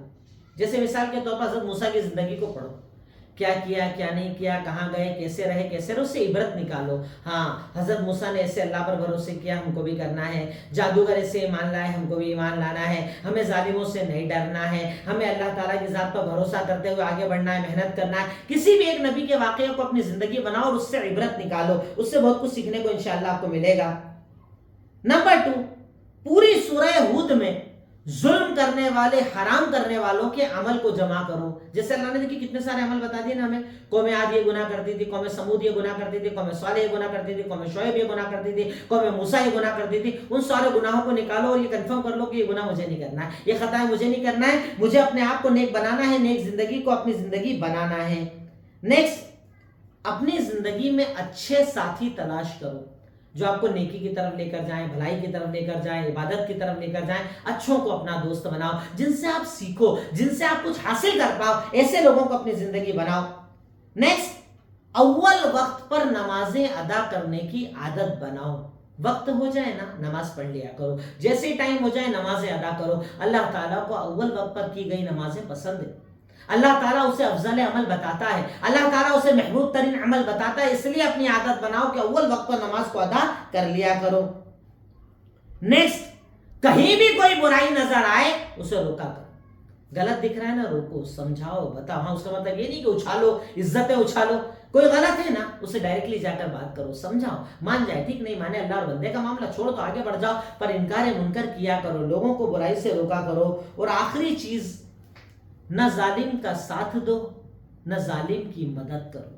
جیسے مثال کے طور پر حضرت موسیٰ کی زندگی کو پڑھو، کیا کیا کیا نہیں کیا، کہاں گئے، کیسے رہے کیسے رہے، اس سے عبرت نکالو۔ ہاں حضرت موسیٰ نے ایسے اللہ پر بھروسے کیا، ہم کو بھی کرنا ہے۔ جادوگر ایسے ایمان لائے، ہم کو بھی ایمان لانا ہے۔ ہمیں ظالموں سے نہیں ڈرنا ہے، ہمیں اللہ تعالیٰ کی ذات پر بھروسہ کرتے ہوئے آگے بڑھنا ہے، محنت کرنا ہے۔ کسی بھی ایک نبی کے واقعے کو اپنی زندگی بناؤ اور اس سے عبرت نکالو، اس سے بہت کچھ سیکھنے کو انشاءاللہ آپ کو ملے گا۔ نمبر 2، پوری سورہ ہود میں ظلم کرنے والے، حرام کرنے والوں کے عمل کو جمع کرو۔ جیسے اللہ نے دیکھیں کتنے سارے عمل بتا دیے نا ہمیں، قوم عاد یہ گناہ کرتی تھی، قوم سمود یہ گناہ کرتی تھی، قوم صالح یہ گناہ کرتی تھی، قوم شعیب یہ گناہ کرتی تھی، قوم موسیٰ یہ گناہ کرتی تھی۔ ان سارے گناہوں کو نکالو اور یہ کنفرم کر لو کہ یہ گناہ مجھے نہیں کرنا ہے، یہ خطائیں مجھے نہیں کرنا ہے، مجھے اپنے آپ کو نیک بنانا ہے، نیک زندگی کو اپنی زندگی بنانا ہے۔ نیکسٹ، اپنی زندگی میں اچھے ساتھی تلاش کرو جو آپ کو نیکی کی طرف لے کر جائیں، بھلائی کی طرف لے کر جائیں، عبادت کی طرف لے کر جائیں۔ اچھوں کو اپنا دوست بناؤ، جن سے آپ سیکھو، جن سے آپ کچھ حاصل کر پاؤ، ایسے لوگوں کو اپنی زندگی بناؤ۔ نیکسٹ، اول وقت پر نمازیں ادا کرنے کی عادت بناؤ۔ وقت ہو جائے نا نماز پڑھ لیا کرو، جیسے ٹائم ہو جائے نمازیں ادا کرو۔ اللہ تعالیٰ کو اول وقت پر کی گئی نمازیں پسند ہیں، اللہ تعالیٰ اسے افضل عمل بتاتا ہے، اللہ تعالیٰ اسے محبوب ترین عمل بتاتا ہے، اس لیے اپنی عادت بناؤ کہ اول وقت پر نماز کو ادا کر لیا کرو۔ نیکسٹ، کہیں بھی کوئی برائی نظر آئے اسے روکا کرو۔ غلط دکھ رہا ہے نا، روکو، سمجھاؤ، بتاؤ۔ ہاں اس کا مطلب یہ نہیں کہ اچھالو، عزتیں اچھالو۔ کوئی غلط ہے نا اسے ڈائریکٹلی جا کر بات کرو، سمجھاؤ، مان جائے ٹھیک، نہیں مانے اللہ اور بندے کا معاملہ چھوڑو تو آگے بڑھ جاؤ، پر انکار منکر کیا کرو، لوگوں کو برائی سے روکا کرو۔ اور آخری چیز، نہ ظالم کا ساتھ دو نہ ظالم کی مدد کرو۔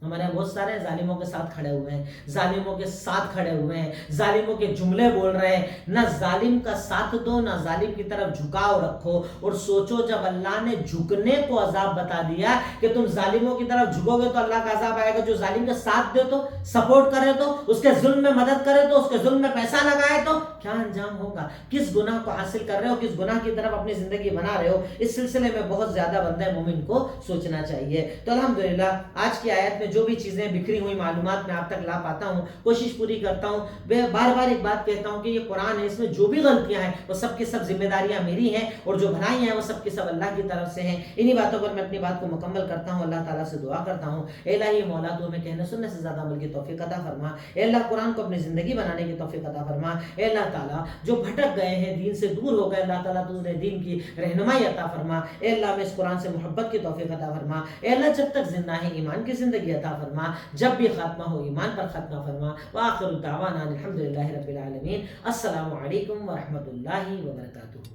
ہمارے بہت سارے ظالموں کے ساتھ کھڑے ہوئے ہیں، ظالموں کے ساتھ کھڑے ہوئے ہیں، ظالموں کے جملے بول رہے ہیں۔ نہ ظالم کا ساتھ دو نہ ظالم کی طرف جھکاؤ رکھو، اور سوچو جب اللہ نے جھکنے کو عذاب بتا دیا کہ تم ظالموں کی طرف جھکو گے تو اللہ کا عذاب آئے گا، جو ظالم کا ساتھ دے تو، سپورٹ کرے تو، اس کے ظلم میں مدد کرے تو، اس کے ظلم میں پیسہ لگائے تو کیا انجام ہوگا؟ کس گناہ کو حاصل کر رہے ہو، کس گناہ کی طرف اپنی زندگی بنا رہے ہو؟ اس سلسلے میں بہت زیادہ بندہ مومن کو سوچنا چاہیے۔ تو الحمدللہ آج کی آیت میں جو بھی چیزیں بکھری ہوئی معلومات میں آپ تک لا پاتا ہوں، کوشش پوری کرتا ہوں۔ بار بار ایک بات کہتا ہوں کہ یہ قرآن ہے، اس میں جو بھی غلطیاں ہیں وہ سب کی سب ذمہ داریاں میری ہیں، اور جو بھلائی ہیں وہ سب کی سب اللہ کی طرف سے ہیں۔ انہی باتوں پر میں اپنی بات کو مکمل کرتا ہوں، اللہ تعالیٰ سے دعا کرتا ہوں اے الہی مولا تو ہمیں کہنے سننے سے زیادہ عمل کی توفیق عطا فرما۔ اے اللہ قرآن کو اپنی زندگی بنانے کی توفیق عطا فرما۔ اے اللہ تعالیٰ جو بھٹک گئے ہیں، دین سے دور ہو گئے، اللہ تعالیٰ تو انہیں دین کی رہنمائی عطا فرما۔ اے اللہ ہمیں اس قرآن سے محبت کی توفیق عطا فرما۔ اے اللہ جب تک زندہ ہیں ایمان کی زندگی عطا فرما، جب بھی خاتمہ ہو ایمان پر خاتمہ فرما۔ وآخر دعوانا الحمدللہ رب العالمین۔ السلام علیکم ورحمۃ اللہ وبرکاتہ۔